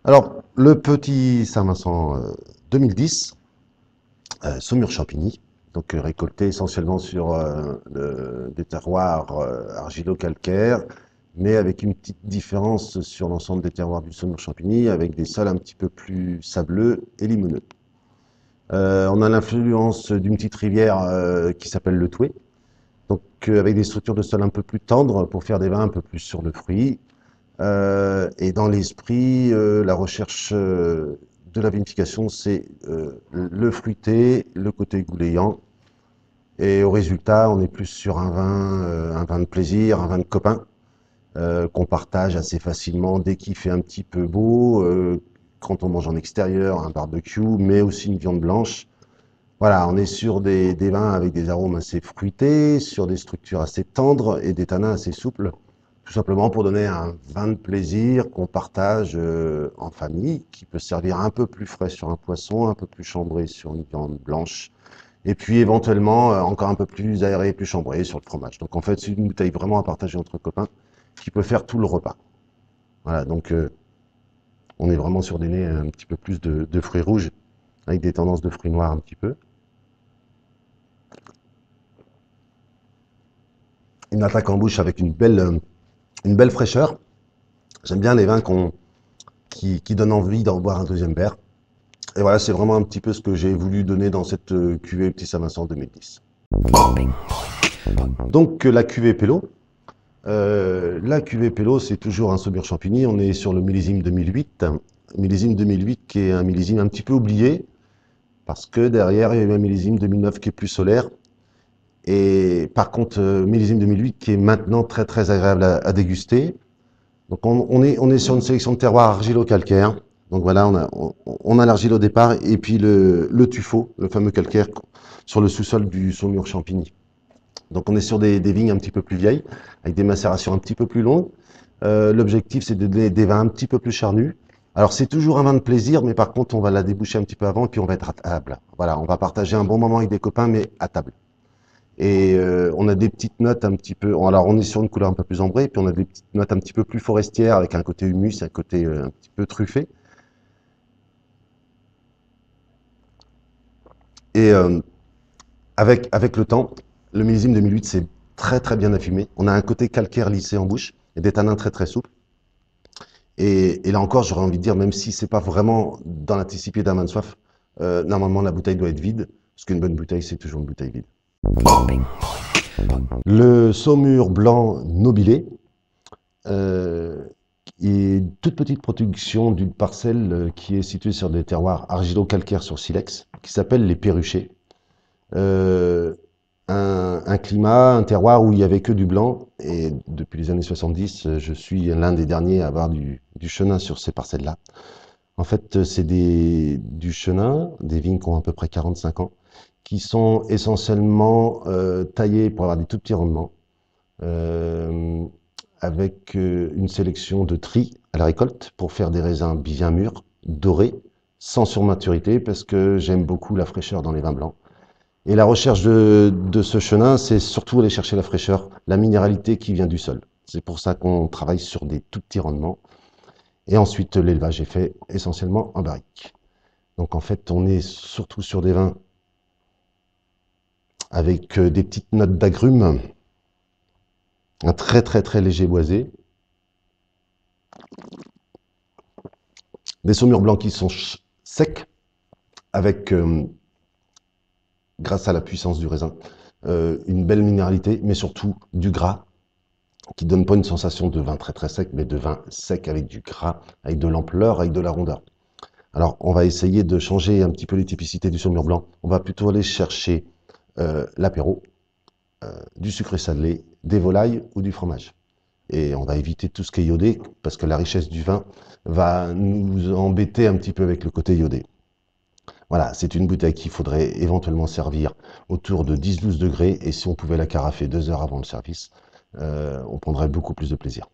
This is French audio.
Alors, le petit Saint-Vincent 2010, Saumur Champigny, donc récolté essentiellement sur des terroirs argilo-calcaires, mais avec une petite différence sur l'ensemble des terroirs du Saumur Champigny, avec des sols un petit peu plus sableux et limoneux. On a l'influence d'une petite rivière qui s'appelle le Touet, donc avec des structures de sol un peu plus tendres pour faire des vins un peu plus sur le fruit. Et dans l'esprit, la recherche de la vinification, c'est le fruité, le côté gouléant. Et au résultat, on est plus sur un vin de plaisir, un vin de copain, qu'on partage assez facilement dès qu'il fait un petit peu beau, quand on mange en extérieur, un barbecue, mais aussi une viande blanche. Voilà, on est sur des vins avec des arômes assez fruités, sur des structures assez tendres et des tanins assez souples. Tout simplement pour donner un vin de plaisir qu'on partage en famille, qui peut servir un peu plus frais sur un poisson, un peu plus chambré sur une viande blanche, et puis éventuellement encore un peu plus aéré et plus chambré sur le fromage. Donc en fait, c'est une bouteille vraiment à partager entre copains, qui peut faire tout le repas. Voilà, donc on est vraiment sur des nez un petit peu plus de fruits rouges, avec des tendances de fruits noirs un petit peu. Une attaque en bouche avec une belle fraîcheur. J'aime bien les vins qui donnent envie d'en boire un deuxième verre. Et voilà, c'est vraiment un petit peu ce que j'ai voulu donner dans cette cuvée Petit Saint-Vincent 2010. Donc la cuvée Pelot. La cuvée Pelot, c'est toujours un Saumur Champigny. On est sur le millésime 2008. Millésime 2008 qui est un millésime un petit peu oublié, parce que derrière, il y a eu un millésime 2009 qui est plus solaire. Et par contre, millésime 2008 qui est maintenant très très agréable à déguster. Donc on est sur une sélection de terroirs argilo-calcaires. Donc voilà, on a l'argile au départ et puis le tuffeau, le fameux calcaire sur le sous-sol du Saumur Champigny. Donc on est sur des vignes un petit peu plus vieilles, avec des macérations un petit peu plus longues. L'objectif, c'est de donner des vins un petit peu plus charnus. Alors c'est toujours un vin de plaisir, mais par contre on va la déboucher un petit peu avant et puis on va être à table. Voilà, on va partager un bon moment avec des copains, mais à table. Et on a des petites notes un petit peu. Alors, on est sur une couleur un peu plus ambrée, puis on a des petites notes un petit peu plus forestières avec un côté humus, un côté un petit peu truffé. Et avec le temps, le millésime 2008 c'est très très bien affiné. On a un côté calcaire lissé en bouche et des tanins très très souples. Et là encore, j'aurais envie de dire, même si c'est pas vraiment dans l'anticipé d'un vin de soif, normalement la bouteille doit être vide, parce qu'une bonne bouteille c'est toujours une bouteille vide. Le Saumur blanc nobilé, et une toute petite production d'une parcelle qui est située sur des terroirs argilo-calcaires sur silex, qui s'appelle les Perruchers. Un climat, un terroir où il n'y avait que du blanc, et depuis les années 70, je suis l'un des derniers à avoir du chenin sur ces parcelles-là. En fait, c'est du chenin, des vignes qui ont à peu près 45 ans, qui sont essentiellement taillées pour avoir des tout petits rendements, avec une sélection de tri à la récolte pour faire des raisins bien mûrs, dorés, sans surmaturité, parce que j'aime beaucoup la fraîcheur dans les vins blancs. Et la recherche de ce chenin, c'est surtout aller chercher la fraîcheur, la minéralité qui vient du sol. C'est pour ça qu'on travaille sur des tout petits rendements. Et ensuite, l'élevage est fait essentiellement en barrique. Donc en fait, on est surtout sur des vins avec des petites notes d'agrumes, un très très très léger boisé, des saumures blancs qui sont secs, avec, grâce à la puissance du raisin, une belle minéralité, mais surtout du gras, qui donne pas une sensation de vin très très sec, mais de vin sec avec du gras, avec de l'ampleur, avec de la rondeur. Alors, on va essayer de changer un petit peu les typicités du saumur blanc. On va plutôt aller chercher l'apéro, du sucré salé, des volailles ou du fromage. Et on va éviter tout ce qui est iodé, parce que la richesse du vin va nous embêter un petit peu avec le côté iodé. Voilà, c'est une bouteille qu'il faudrait éventuellement servir autour de 10-12 degrés, et si on pouvait la carafer 2 heures avant le service, on prendrait beaucoup plus de plaisir.